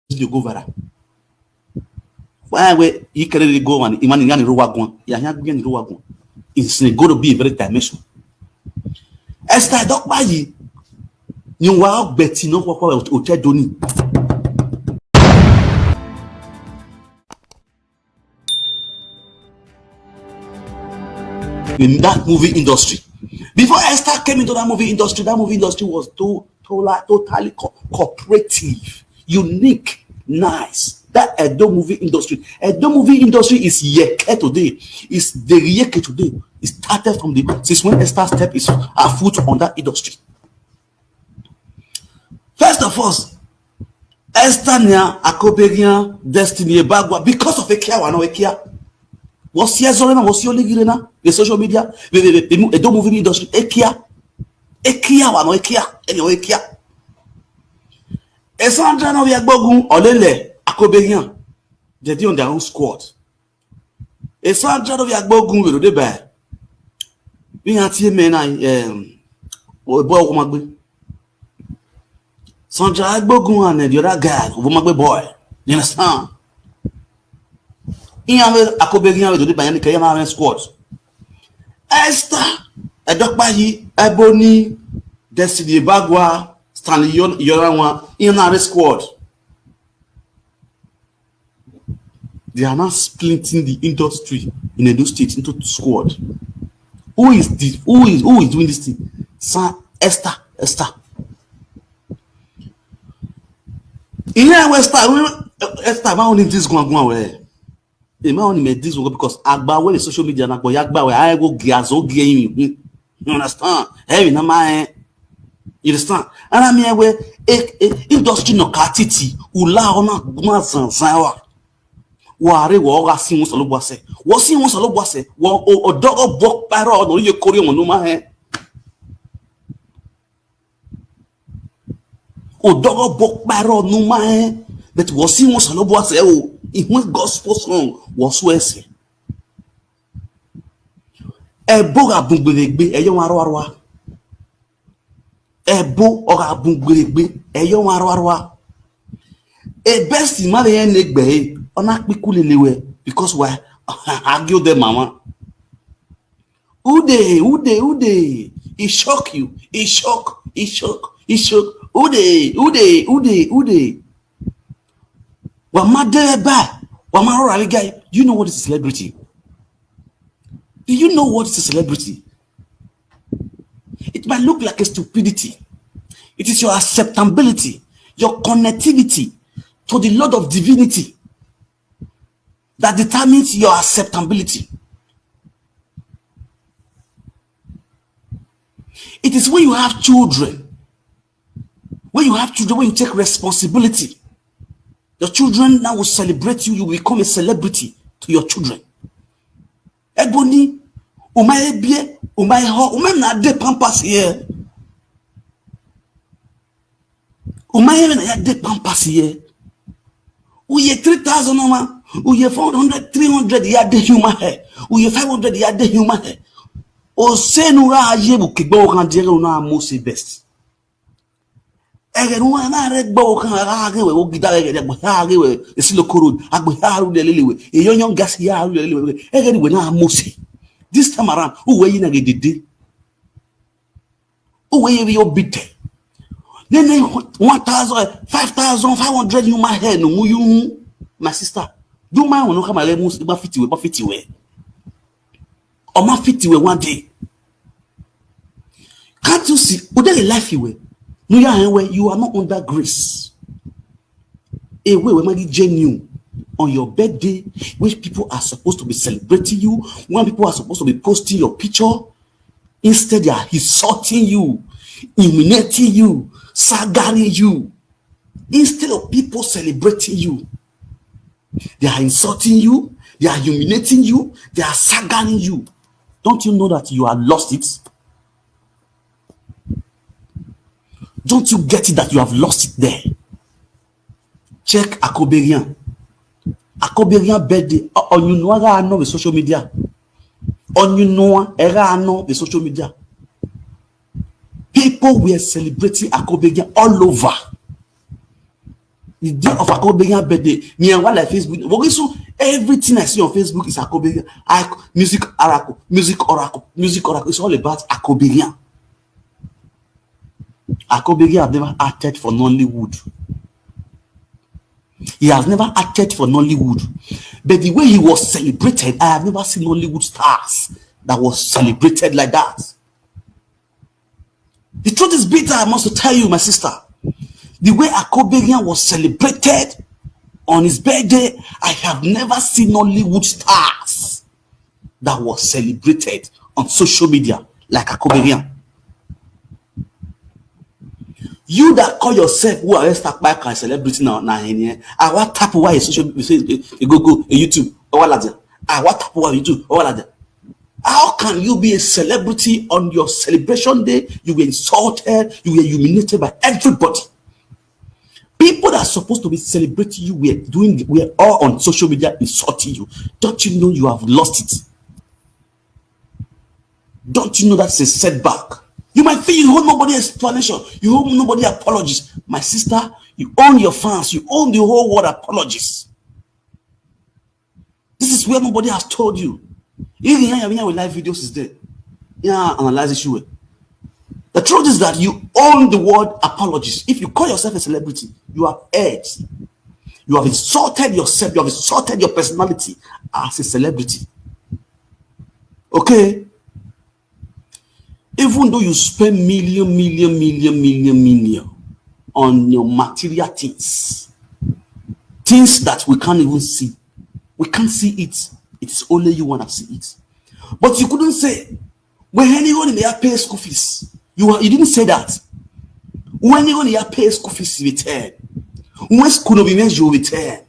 de go viral. Why we you can go and imani ngani ruwagwan ya ngani ruwagwan. It's going to be a very dimension. Esther Dokpa yi ni wa gbeti no kwa hotel doni. In that movie industry. Before Esther came into that movie industry was totally cooperative, unique, nice. That Edo movie industry is yeke today. It's the yeke today. It started from since when Esther stepped her foot on that industry. First of all, Esther Nia Akoberian Destiny Bagwa because of Ekia or no Ekia. Was here Zorena, was your Ligirena, the social media, the Edo movie industry, Ekia or no Ekia, anyway Ekia. Esandra no Yagbogun Olele Akoberian, they did on their own squad. Esandra no Yagbogun will do bad. We had here men or boy. Sandra Agbogun and the other guy, Magbe boy. You understand? Akoberian will do by any Kayama squad. Esther, a Dokpayi, Ebony, Destiny Bagwa, Stanley Yorawa, in our squad. They are now splitting the industry in Edo State into two squad. Who is doing this thing? Esther. In here, Esther, my only this going away. The man only made this because Agba where the social media na go Agba where I go giazo game. You understand? Hey, na my. You understand? And I mean where industry no katiti ula ona guma zanzawa. Ware wo ga si won so lo boase. Wo si won so lo boase. Wo odogo bok paro no ye kori won no ma he. Odogo bok paro no ma he. But wo si won so lo boase o. When gospel song was wese. Ebo ga bungbelegbe eyo warwarwa. Ebo oga bungbelegbe eyo warwarwa. E best ma le yen legbe ona pikulelewe because why argue them mama. Ude. It shock you. It shock. Ude. You know what is a celebrity? Do you know what is a celebrity? It might look like a stupidity. It is your acceptability, your connectivity to the Lord of divinity that determines your acceptability. It is when you have children, when you take responsibility. Your children now will celebrate you. You will become a celebrity to your children. Ebony, umaye bie, umaye ho, umaye na de pampas here. Umaye na de pampas here. Uye 3,000 oma, uye 400, 300 ya de human hair. Uye 500 ya de human hair. O se nou ra aye bu kigbo kan dire ou na most best. Ege nou na rek bo kan age we o gidare ege bo age we esi lo korod agbo haru de lelewe e yon gas ya haru de lelewe ege we na mose this time around who we na gedede who we your bite then 1,000 5,500 you my hair no you my sister do my no come ale mu ba fitiwe o ma fitiwe one day. Can't you see o dey life you no, you are not under grace. A way where money genuine on your birthday, which people are supposed to be celebrating you, when people are supposed to be posting your picture, instead they are insulting you, humiliating you, sagaring you. Instead of people celebrating you, they are insulting you, they are humiliating you, they are sagaring you. Don't you know that you are lost it? Don't you get it that you have lost it there? Check Akoberian. Akoberian birthday. On you know I know the social media. On you know I know the social media. People were celebrating Akoberian all over. The day of Akobegyan birthday, me and what like Facebook. So everything I see on Facebook is Akobegyan. Music oracle, music oracle, music oracle. It's all about Akobegyan. Akobegyan have never acted for Nollywood. He has never acted for Nollywood. But the way he was celebrated, I have never seen Nollywood stars that was celebrated like that. The truth is bitter, I must tell you, my sister. The way Akobegyan was celebrated on his birthday, I have never seen Nollywood stars that was celebrated on social media like Akobegyan. You that call yourself who are stuck by a celebrity now, I what tap why a social media, you go YouTube or what like I what tap why YouTube or what like that. How can you be a celebrity on your celebration day? You were insulted, you were humiliated by everybody. People that are supposed to be celebrating you we're all on social media insulting you. Don't you know you have lost it? Don't you know that's a setback? You might feel you owe nobody explanation, you owe nobody apologies. My sister, you own your fans, you own the whole world apologies. This is where nobody has told you. Even with live videos is there. Yeah, analyze issue. The truth is that you own the word apologies. If you call yourself a celebrity, you have erred. You have insulted yourself. You have insulted your personality as a celebrity. Okay? Even though you spend million on your material things that we can't even see. We can't see it. It's only you want to see it. But you couldn't say, when anyone in there pay school fees, you didn't say that. When anyone in there pay school fees, you return. When school of events, you return.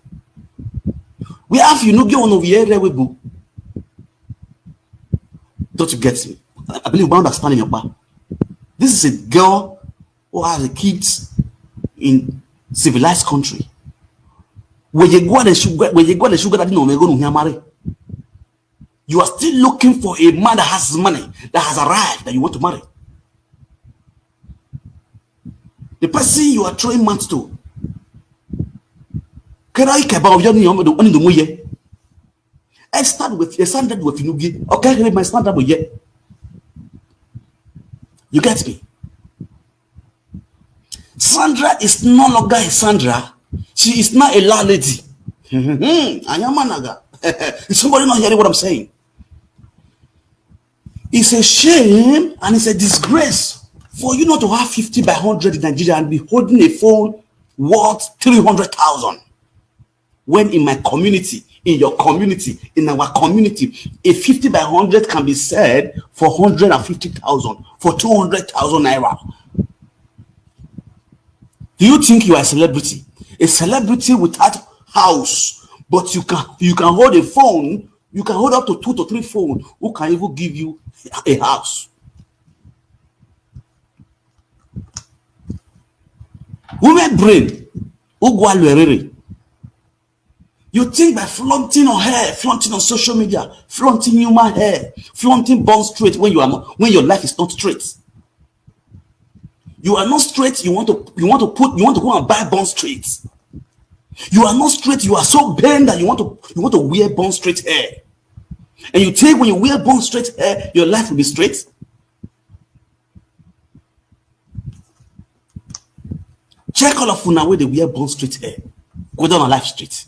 We have you know get one of your book. Don't you get me? I believe you understand in your back. This is a girl who has a kids in civilized country. When you go the sugar that no go to marry. You are still looking for a man that has money, that has arrived, that you want to marry. The person you are throwing months to. Can I care about only the way? I start with a standard with you. Okay, my standard with you. You get me? Sandra is no longer a Sandra. She is not a law lady. I am managa. Is somebody not hearing what I'm saying? It's a shame and it's a disgrace for you not to have 50 by 100 in Nigeria and be holding a phone worth 300,000. When in my community, in your community, in our community, a 50 by 100 can be said for 150,000, for 200,000 naira. Do you think you are a celebrity? A celebrity without house, but you can hold a phone. You can hold up to 2 to 3 phones who can even give you a house. Women brain. You think by flaunting on hair, flaunting on social media, flaunting human hair, flaunting bone straight when your life is not straight. You are not straight. You want to go and buy bone straight. You are not straight. You are so bent that you want to wear bone straight hair. And you think when you wear bone straight hair, your life will be straight. Check all of una where they wear bone straight hair. Go down on life straight.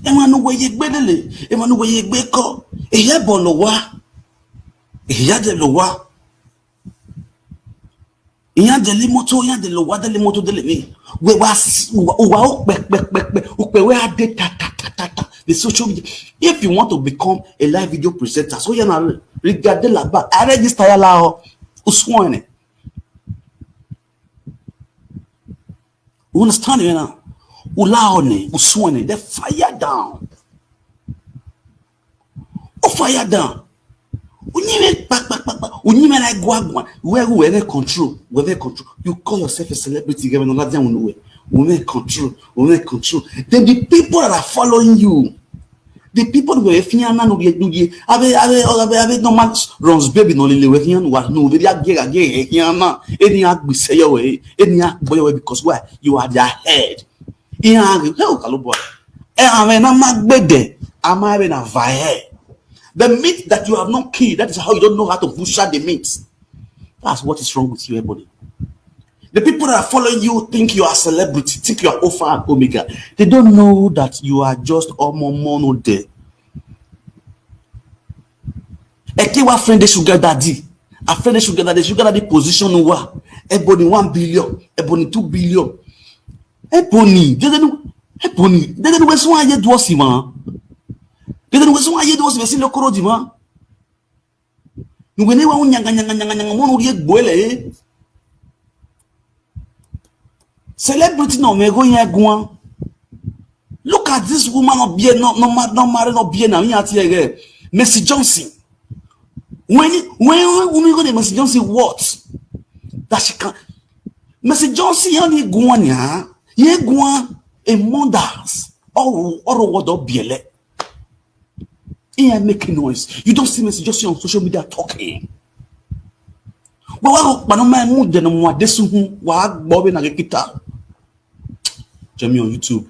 Emanu where you gbedele, emanu where you gbeko, eya bolowa, eya de lowa. Iya de limoto, iya de lowa, de limoto de lemi. We was we are the social media. If you want to become a live video presenter, so you know, regardez là-bas, I register là uswane. You understand me now? Ulaone, uswane, they fire down. Oh, fire down. Where control. You call yourself a celebrity, women control. Then the people that are following you, The people who were fiana no be ave normal runs baby no le we fiana wa no we age fiana any agbise yo we any boy because why you are their head. In age hello kalobo. Ave na magbede amare na vae. The meat that you have not killed, that is how you don't know how to butcher the meat. That's what is wrong with you, everybody. The people that are following you think you are a celebrity, think you are Alpha and Omega. They don't know that you are just mono there. Ekewa friend the sugar daddy. A friend the sugar daddy position over. Ebony 1 billion, ebony 2 billion. Ebony, they don't know why you do us, man. They don't know why you do us, we see the corrodi, man. You will never nyanga. Celebrity no me go here go. Look at this woman not be not married not be na me here. Mercy Johnson. When we go to Mercy Johnson what? That she can Mercy Johnson only go on ya. Ye go on a mothers or what up biele. Here making noise. You don't see Mercy Johnson on social media talking. But no man mood no more desu hu wa gbo na kita. Jamie on YouTube.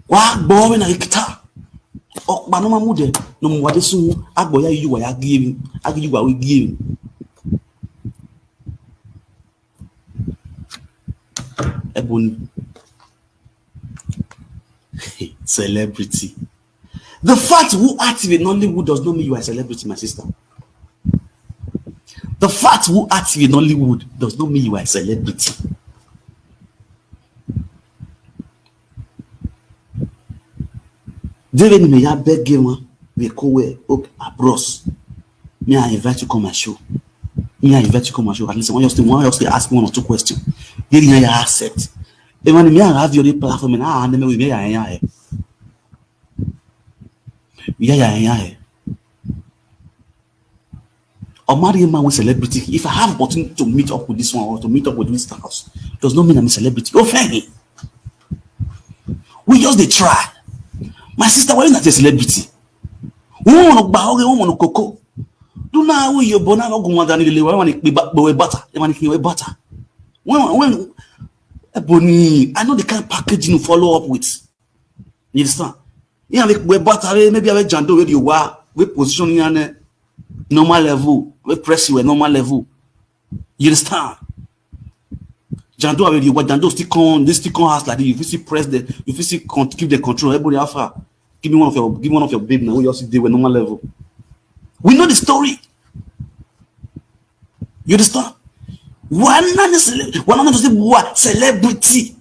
Wa gbo na kita. O ba no ma mood no more desu hu agbo ya yu wa ya give agi wa we give. Ebony. Celebrity. The fact who active in Nollywood does not mean you are a celebrity, my sister. The fact who active in Nollywood does not mean you are a celebrity. David me ya beg one we call we okay bros. Me I invite you come my show. Me I invite you come my show. At least one just ask me 1 or 2 questions. Here you accept. Even me I have your platform and I me we me ya. Yeah. Or marry a man with celebrity. If I have opportunity to meet up with this one or to meet up with this house, does not mean I'm a celebrity. Oh, fair. We just they try. My sister, why not a celebrity? We want to cocoa. Do now we your bona no go than the want to be butter. They want to butter. When Ebony, I know the kind of packaging you follow up with. You understand? Yeah, we battery maybe I jando where you are, we position in a normal level, we press you a normal level. You understand? Jando where you are, jando stick on this stick on house like this. If you see press the, if you see keep the control, everybody alpha. Give me one of your baby now. We also do a normal level. We know the story. You understand? One not celebrity.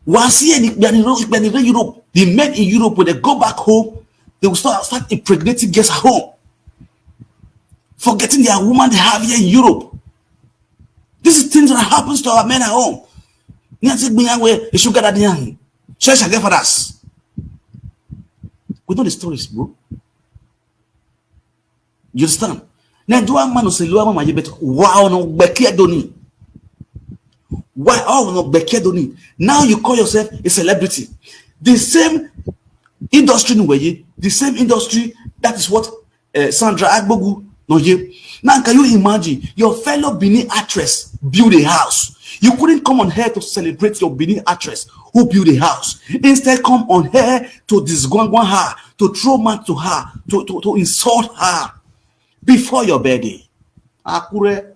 Once here in Europe, the men in Europe, when they go back home, they will start impregnating guests at home, forgetting their woman they have here in Europe. This is things that happens to our men at home. We know the stories, bro. You understand? Now, do a man say, wow, no, Becky why all no Becky? Now you call yourself a celebrity. The same industry, the same industry. That is what Sandra Agbogu no ye. Now can you imagine your fellow Benin actress build a house? You couldn't come on here to celebrate your Benin actress who built a house. Instead, come on here to disgwangwan her, to throw man to her, to insult her before your birthday. Akure.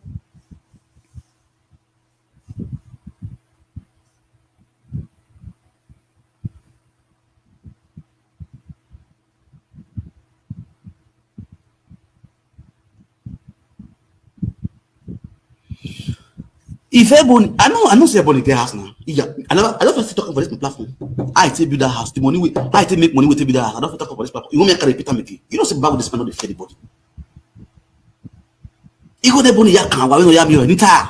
If everyone, I know say everybody get house now. Yeah, I don't talk about this platform. I take build that house. The money I take make money with build that house. I don't talk about this platform. You want me to repeat again? You don't say bad with this man not the fear the body. You go there money ya can we no ya me anytime.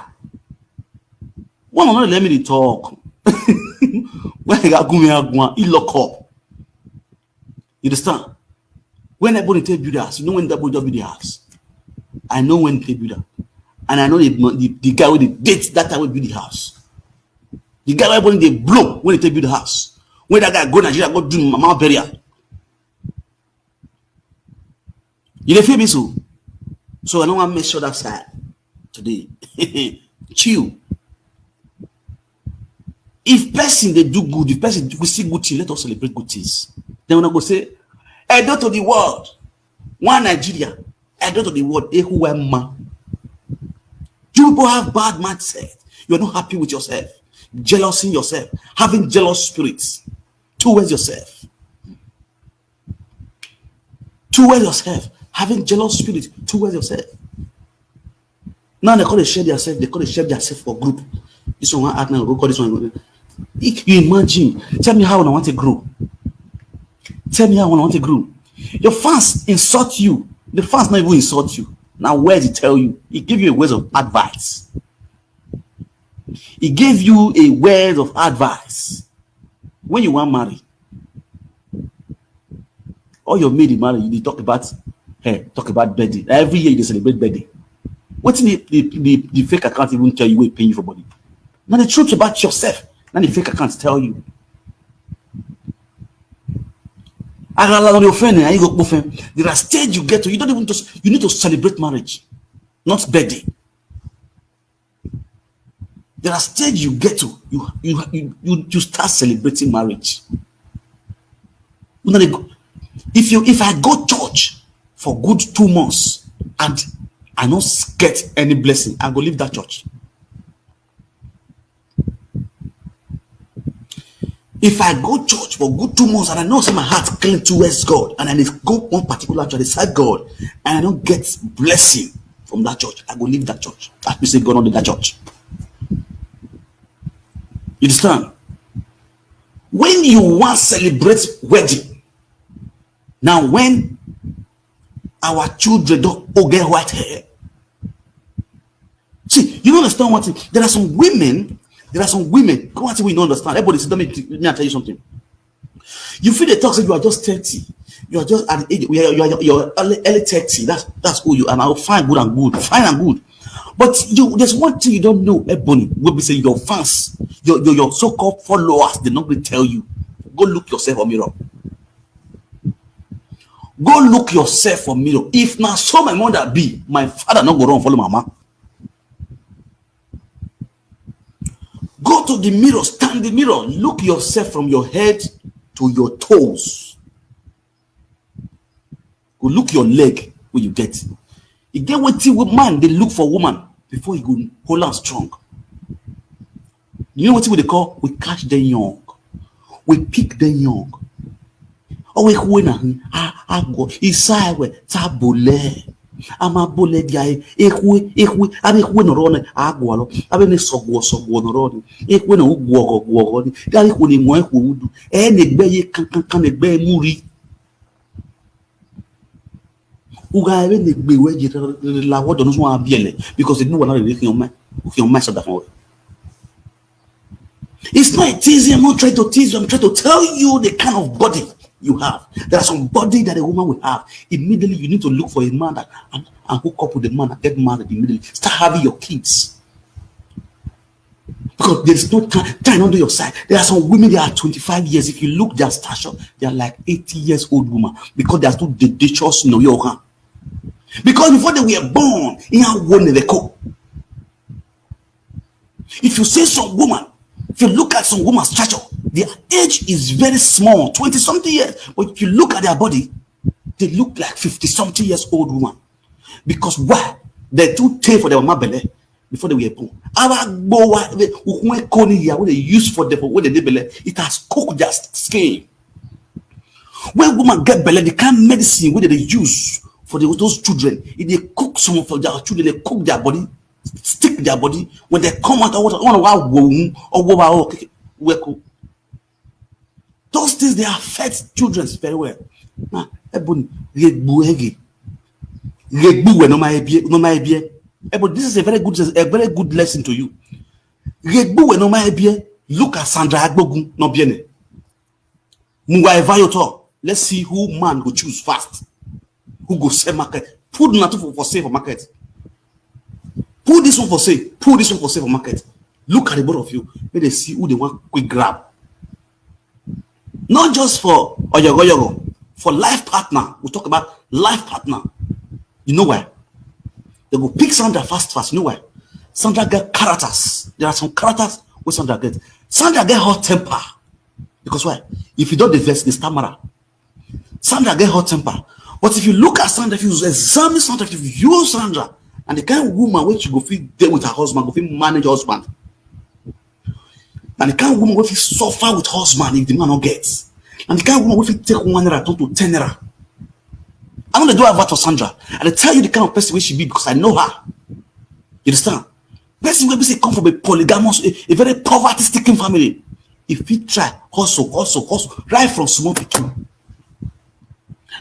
One not let me talk. When I got go he lock up. You understand? When everybody take build that house, you know when that build the house. I know when they build that. And I know the guy with the date that time will build the house. The guy when they blow when they build the house. When that guy go Nigeria, go do mama burial. You feel me so? So I don't want to make sure that side today. Chill. If person they do good, if person we see good things, let us celebrate good things. Then when I go say, Edo to the world, one Nigeria, Edo to the world, Ehuema. You people have bad mindset. You're not happy with yourself, jealous in yourself, having jealous spirits towards yourself. Towards yourself, having jealous spirit towards yourself. Now they call it share themselves, they call it share themselves for group. This one act now, go call this one. You imagine, tell me how I want to grow. Tell me how I want to grow. Your fans insult you. The fans not even insult you. Now where did he tell you? He gave you a word of advice. He gave you a word of advice. When you want to marry, all your maid marry, you talk about birthday. Every year you celebrate birthday. What's the fake account even tell you will pay you for body? Now the truth about yourself. Now the fake accounts tell you. There are stage you get to. You don't even you need to celebrate marriage, not birthday. There are stage you get to. You start celebrating marriage. If I go church for good 2 months and I don't get any blessing, I go leave that church. If I go church for good 2 months and I know my heart clean towards God, and I go one particular church, beside God, and I don't get blessing from that church, I go leave that church. That means God not in that church. You understand? When you want to celebrate wedding, now when our children don't all get white hair, see, you don't understand what it, there are some women. Come on, we don't understand. Everybody sit down. Let me tell you something. You feel the talk say you are just 30. You are just at the age. You're early 30. That's who you are. Now fine, good and good. Fine and good. But there's one thing you don't know, Ebony. Will be say your fans, your so-called followers, they're not going to tell you. Go look yourself on mirror. Go look yourself on mirror. If now so my mother be, my father not go run follow mama. Go to the mirror, stand in the mirror, look yourself from your head to your toes. Go look your leg when you get. You get what man they look for woman before you go hold on strong. You know what they call? We catch them young. We pick them young. Oh, we win go inside we tabule. Ama bole dia ekwe abi kwe no ron agwalo abi ne sogwo no ron ekwe no gwo ni dari ko ni mo ekwo wudu ne gbe ye kan gbe muri uga ebe ne gbe we je la wodo no so abiele because they know what they looking on my side that one. It's not easy. I'm not trying to tease you. I'm trying to tell you the kind of body you have. There are some body that a woman will have. Immediately, you need to look for a man that and hook up with the man and get married immediately. Start having your kids. Because there is no time under your side. There are some women that are 25 years. If you look their stature, they are like 80 years old woman because they are still dedicated in your hand. Because before they were born, if you say some woman, if you look at some woman's stature, their age is very small, 20-something years. But if you look at their body, they look like 50-something years old woman. Because why? They too take for their mama belly before they were born. What they use for them when they belly, it has cooked their skin. When women get belly, the kind of medicine where they use for those children, if they cook some for their children, they cook their body, stick their body. When they come out of water, those things they affect children very well. Now, this is a very good lesson to you. Look at Sandra Agbogun no biene. Let's see who man go choose fast. Who go sell market. Food not for sale for market. Put this one for sale. Put this one for sale for market. Look at the both of you. May they see who they want quick grab. Not just for Oyogo, for life partner. We talk about life partner. You know why? They will pick Sandra fast. You know why? Sandra get characters. There are some characters where Sandra get. Sandra get hot temper. Because why? If you don't divest the stammerer, Sandra get hot temper. But if you look at Sandra, if you examine Sandra, if you use Sandra, and the kind of woman which you go feel there with her husband, go feel manage her husband. And the kind of woman which suffer with husband if the man not gets. And the kind of woman which take 1 naira turn to 10 naira. I want to do advert for Sandra. And I tell you the kind of person where she be because I know her. You understand? Person where she come from a polygamous, a very poverty-stricken family. If he try, hustle, right from small picking.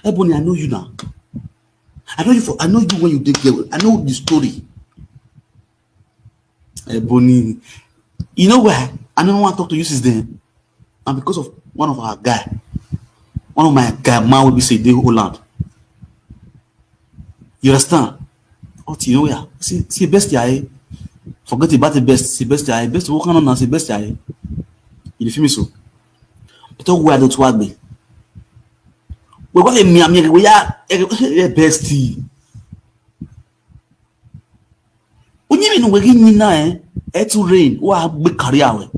Ebony, I know you now. I know you when you dig there. I know the story. Ebony, you know why? I don't want to talk to you since then. And because of one of our guy, one of my guy, man will be say they Holland. You understand? Oh, you know yeah. See best guy. Forget about the best. See best guy. Best working on now. See best guy. You feel me so? But talk where don't work me. We got a me we are bestie. When you mean we give na to rain, we are big career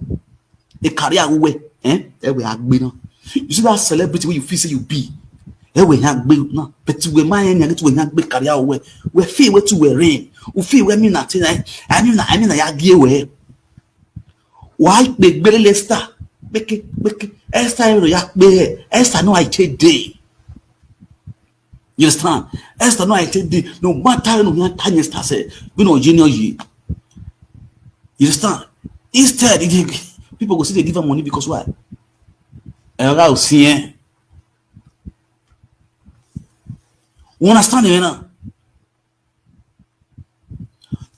a career way, we are big. You see that celebrity where you feel say you be. We have big no, but we mind and we have big career way. We feel where to we rain. We feel where me nothing. I mean I give away. Why big belly Leicester? Make it Esther no I take day. You understand? Esther no I take day. No matter no time Esther say we no junior ye. You understand? Instead people go see they give her money because why? You understand me now?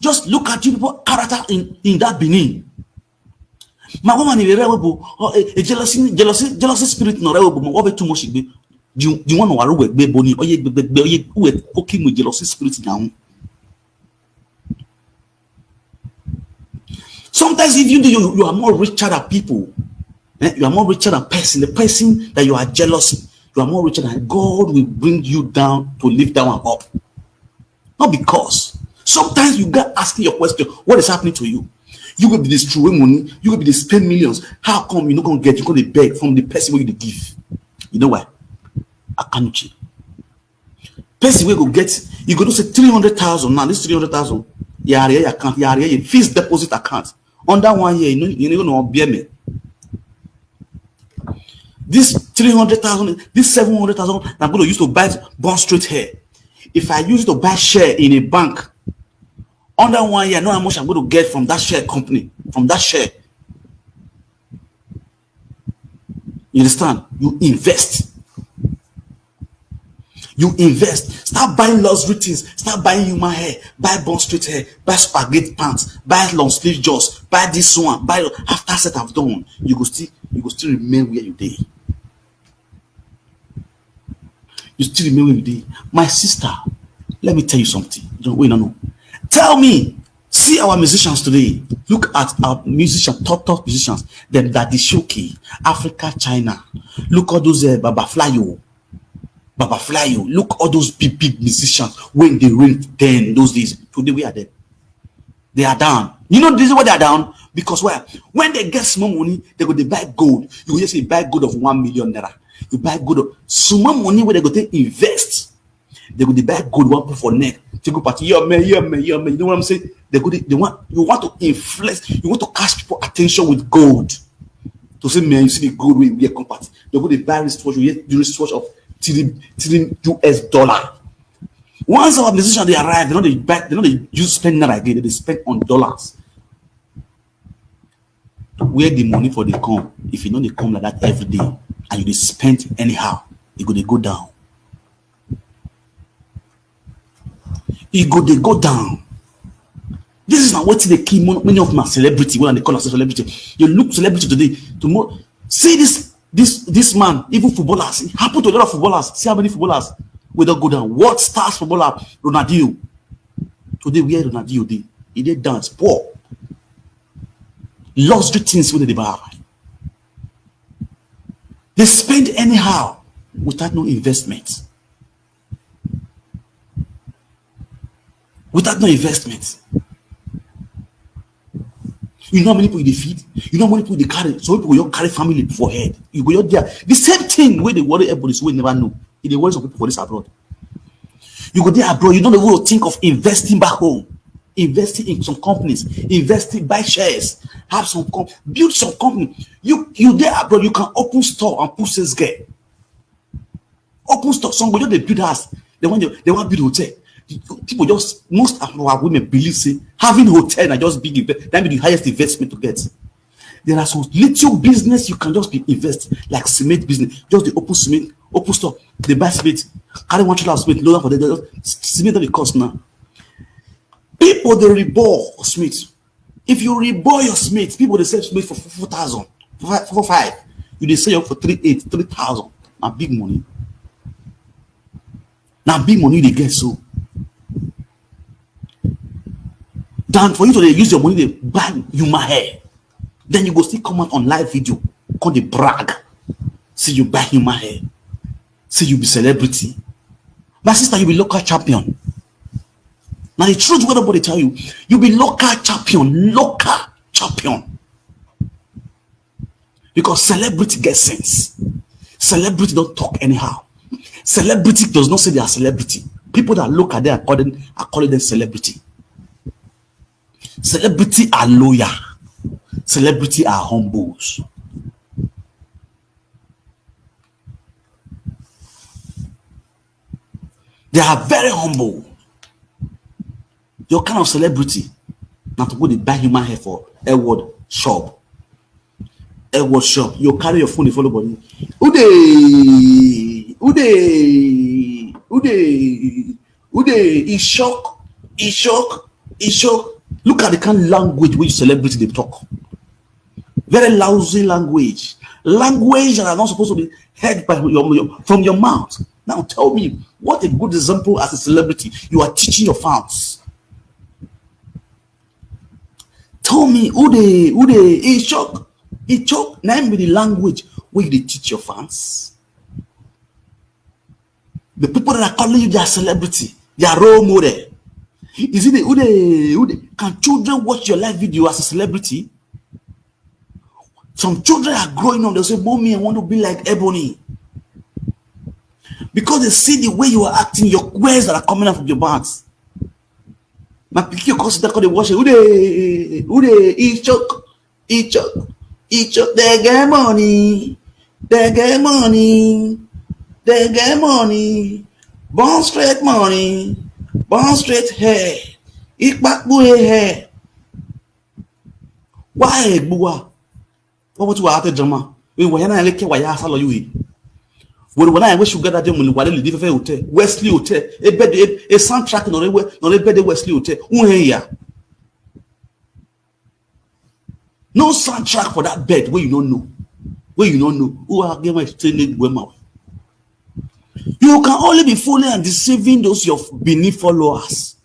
Just look at you people character in that Benin. My woman is a jealousy spirit no rebel, but what too much be. Do you want to work be boni or ye cooking with jealousy spirit now? Sometimes if you are more richer than people, you are more richer than person, the person that you are jealous, you are more richer than God will bring you down to lift down and up. Not because sometimes you got asking your question, what is happening to you? You will be destroying money. You will be spend millions. How come you're not going to get? You're going to beg from the person where you give. You know why? I can't cheat. Person where go get, you go to say 300,000 now. This 300,000, your account, your fixed deposit account. Under 1 year, you know bear me. This 300,000, this 700,000, I'm going to use to buy Bond Street here. If I use to buy share in a bank. Under 1 year, I know how much I'm going to get from that share company, from that share. You understand? You invest. You invest. Start buying luxury things. Start buying human hair. Buy Bond Street hair. Buy spaghetti pants. Buy long sleeve jaws. Buy this one. Buy after set I've done. You go still remain where you did. You still remain where you did. My sister, let me tell you something. You don't wait, no. Tell me, see our musicians today. Look at our musicians, top musicians. Them that the Shoki, Africa, China. Look all those Baba Flyo. Look all those big musicians when they reign then those days. Today we are there. They are down. You know this is why they are down because why? When they get small money, they go to buy gold. You will just say buy gold of 1 million naira. You buy gold of small money where they go to invest. They go to buy gold one for neck. They go party, yeah man. You know what I'm saying? You want to influence, you want to catch people attention with gold. To say, man, you see the gold we are compared. They go to buy wristwatch, you get the wristwatch of $3 Once our musicians they arrive, they know they use spend that again, they spend on dollars. Where the money for they come, if you know they come like that every day and you spend anyhow, they go down. They go down. This is not what they keep many of my celebrity when they call us celebrity. You look celebrity today, tomorrow. See this man, even footballers. It happened to a lot of footballers. See how many footballers will not go down. What stars footballer? Ronaldinho. Today where Ronaldinho did. He did dance, poor. Luxury things with the buy. They spend anyhow without no investment. Without no investment. You know how many people they feed? You know how many people they carry? So people will carry family for head. You go there. The same thing where they worry everybody so we never know. In the words of people for this abroad. You go there abroad, you don't even think of investing back home. Investing in some companies, investing, buy shares, have some build some company. You there abroad, you can open store and put sales girl. Open store, somebody they build house, they want build hotel. People just, most of our women believe say having hotel and just big that be the highest investment to get. There are some little business you can just be invest, like cement business, just the open cement, open store, they buy cement, carry 1 trailer of cement, load for the cement that it cost now. People they rebore Smith. If you rebore your Smith, people they sell Smith for 4,000, 4,500. You they sell you for 3,800, 3,000. Now big money. Now big money they get so. Than for you to use your money to buy human hair. Then you go still come out on live video, call the brag. See you buy human hair. See you be celebrity. My sister, you be local champion. Now the truth, what nobody tell you, you be local champion, because celebrity gets sense. Celebrity don't talk anyhow. Celebrity does not say they are celebrity. People that look at them are calling them celebrity. Celebrity are loyal. Celebrity are humbles. They are very humble. Your kind of celebrity, not to go to buy human hair for Edward shop. Edward shop. You carry your phone, you follow body. Ude. He shock. Look at the kind of language which celebrity they talk. Very lousy language. Language that are not supposed to be heard by from your mouth. Now tell me, what a good example as a celebrity you are teaching your fans. Tell me, Ude, he choke. Name me the language where they teach your fans. The people that are calling you their celebrity, their role model. Is it the Ude? Can children watch your live video as a celebrity? Some children are growing up, they say, Mommy, I want to be like Ebony. Because they see the way you are acting, your words that are coming out of your mouth. My picky consider call the watch Ude, he choke, they get money, born straight money, born straight hair, hair. Why, Bua? What was what drama? We were not like why I follow you. When I wish you get that them when you live hotel, Wesley Hotel, a bed, a soundtrack, not a bed, Wesley Hotel. No soundtrack for that bed where you don't know. Who are going to stay in Wema. You can only be fooling and deceiving those your beneath followers.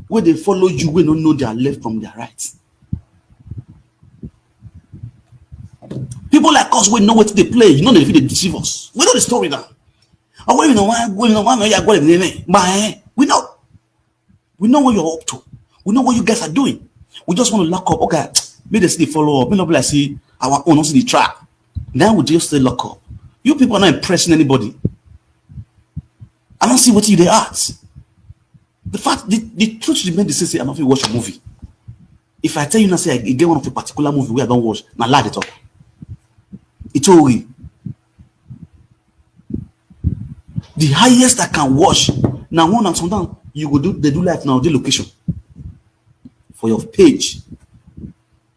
Where they follow you, we don't know their left from their right. People like us, we know what they play. You know they deceive us. We know the story now. And when you know why you're going, we know. We know what you're up to. We know what you guys are doing. We just want to lock up. Okay, maybe they see the follow up. Maybe like see our own, see the track. Then we just stay lock up. You people are not impressing anybody. I don't see what you they at. The fact, the truth remains the same. I don't watch a movie. If I tell you now, say I get one of a particular movie where I don't watch, now lie it up. It's all the highest I can watch. Now one and sometimes you go do they do life now the location for your page.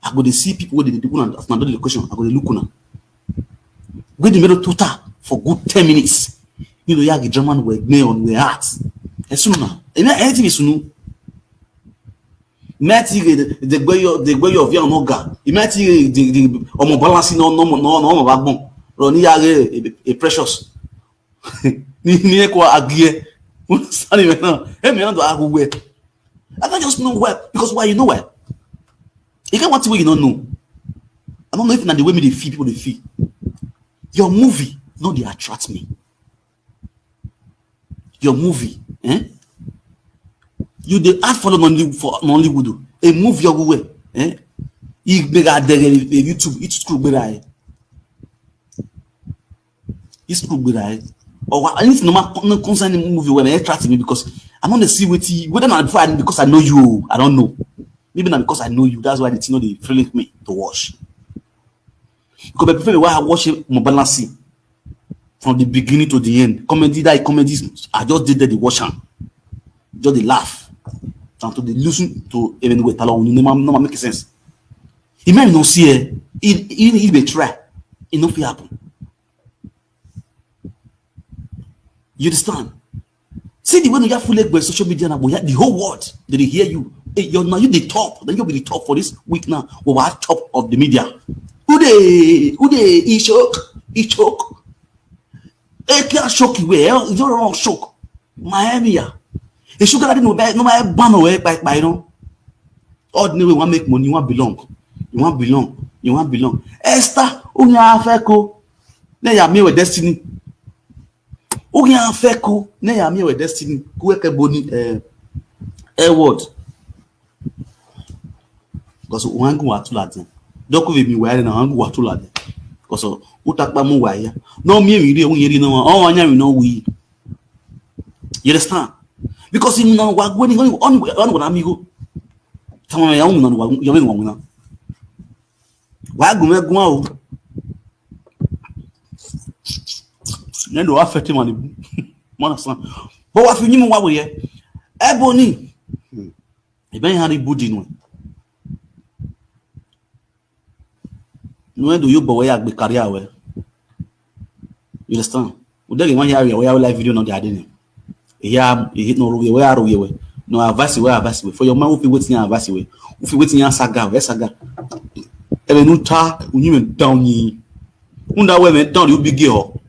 I go to see people where they do now the location. I go to look now. Go the middle total for good 10 minutes. You know, the German were on the heart. As soon now, anything is soon. The way of your noga. Imagine the balancing no backbone. Ronnie a precious. Ni kwa agie. Sani maintenant. Maintenant do aguwe. I don't just know where, because why you know where? You can't want to you don't know. I don't know if not the way me they feel, people they feel. Your movie, no, they attract me. Your movie, eh? You the add follow Nollywood. A movie your way, eh? You bigger YouTube, it's true, but it's true, but or I need no concerning movie when they attract me because I want to see whether not because I know you, I don't know. Maybe not because I know you. That's why they know they feeling me to watch. Because I prefer the way I watch it more balancing from the beginning to the end. Comedies, I just did the watch them. Just the laugh. And to the listen to even with Talon, no make sense. He may not see it, he may try. It not happen. You understand? See the way you have full leg by social media now, the whole world they hear you. Hey, you're now you the top, then you'll be the top for this week now. We are top of the media. Who they he choke? Hey, can't shock you where? It's not wrong shock. Miami, yeah. The sugar daddy no my ban away by you know. Ordinary want make money, you want belong. Esther, unya feko. Ne ya me with destiny. Unya feko, ne ya me with destiny. Kuweke boni word. Because wangu watu lade. Doko we mi wire na wangu watu lade. Because utakpa mu wire. No me we dey no anya we no we. You understand? Because in no wa gweni on amigo. Tama ya unu no ya me nwa. Wa gumegun o. Nendo wa fete mani. Mona san. But wa fi nyimu wa we ye. Ebony. Eben hari budi no. No do you boy agbe career we. You understand? We dey one here we live video no dey adini. Yeah, hit no we we. No advice we. For your man who fi wetin advice we. Who fi wetin saga. Ebe no ta unyi down yi. Unda we me down you big girl.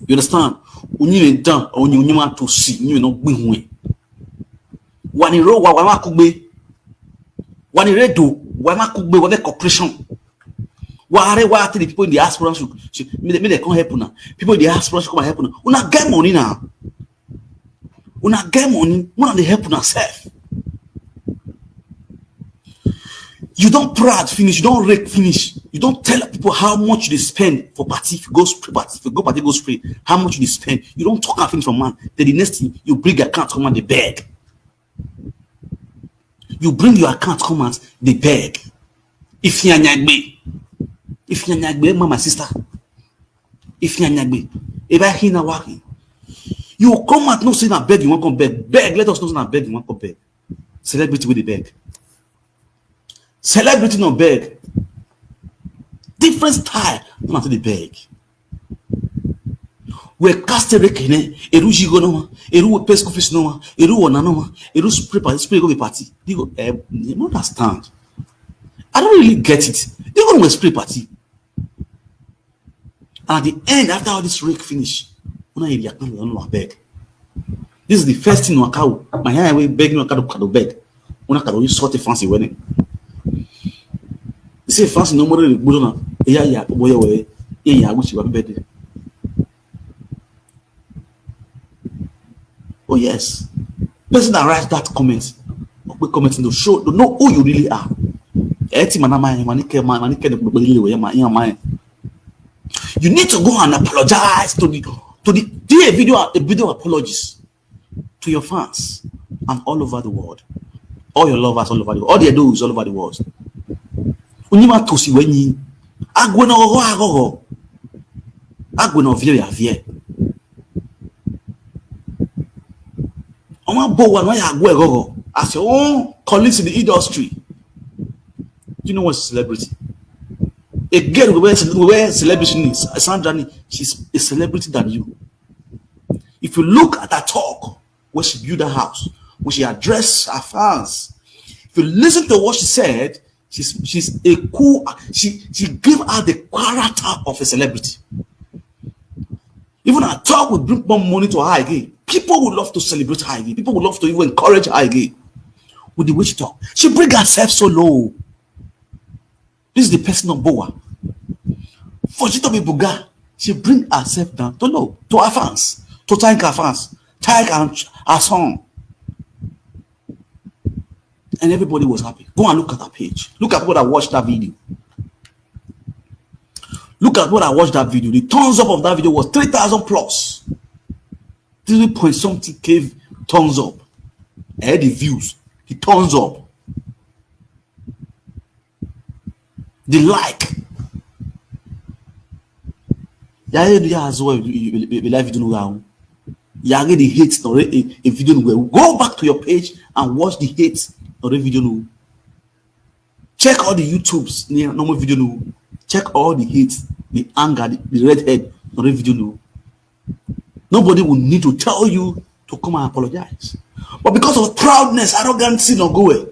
You understand? Unyi down unyi ma to see, unyi no gbe hu e. Wani ro wa ma kugbe. Wani redo wa ma kugbe wa be corporation. Wa the people in the diaspora should me they come help now. People in the diaspora should come help now. Una get money now. Una get money, una dey help una self. You don't proud finish, you don't rake finish. You don't tell people how much they spend for party. If you go spray party, if you go party, go spray. How much they spend? You don't talk and finish from man. Then the next thing you bring your account come and they beg. You bring your account come and they beg. If you nyagbe, my sister. If you nyagbe, if I hear na working, you come out no say na beg you want come beg. Beg, let us know say na beg you want come beg. Celebrity with the beg. Celebrity no beg. Different style, not the beg. We cast a rekene, eru jigo no, eru pesco fish no, eru wana no, eru spray go be party. They go, you understand? I don't really get it. They go to spray party. And at the end, after all this rake finish, beg. This is the first thing we cow. My hair way begging to beg. Una can use sort of fancy wedding. You say fancy no more than good. Yeah, boy, yeah, which you are bedded. Oh, yes. Person that writes that comment, we comment in the show, to know who you really are. You need to go and apologize to the do a video apologies to your fans and all over the world, all your lovers all over the world, all their dogs all over the world. Unima to see when you agweno vie. As your own colleagues in the industry. You know what's a celebrity? Again, where celebrity is, Sandra, she's a celebrity than you. If you look at her talk, when she built her house, when she addressed her fans, if you listen to what she said, she's a cool. She gave her the character of a celebrity. Even her talk will bring more money to her again. People would love to celebrate her again. People would love to even encourage her again with the way she talk. She bring herself so low. This is the person of Boa. For she to be Buga, she bring herself down to low, to her fans, to thank her fans, thank her song. And everybody was happy. Go and look at her page. Look at what I watched that video. Look at what I watched that video. The thumbs up of that video was 3,000 plus. 3 point something K thumbs up. I had the views. The thumbs up. The like. Yeah, as well. You like video now. Yeah, the hate or a video. Go back to your page and watch the hate or the video. Check all the YouTubes near normal video. Check all the hate, the anger, the redhead or the video. Nobody will need to tell you to come and apologize. But because of proudness, arrogancy, no go away.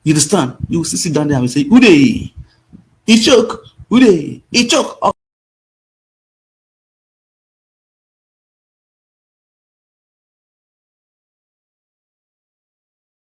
You understand? You will sit down there and say, Uday, he choke, Uday, he choke.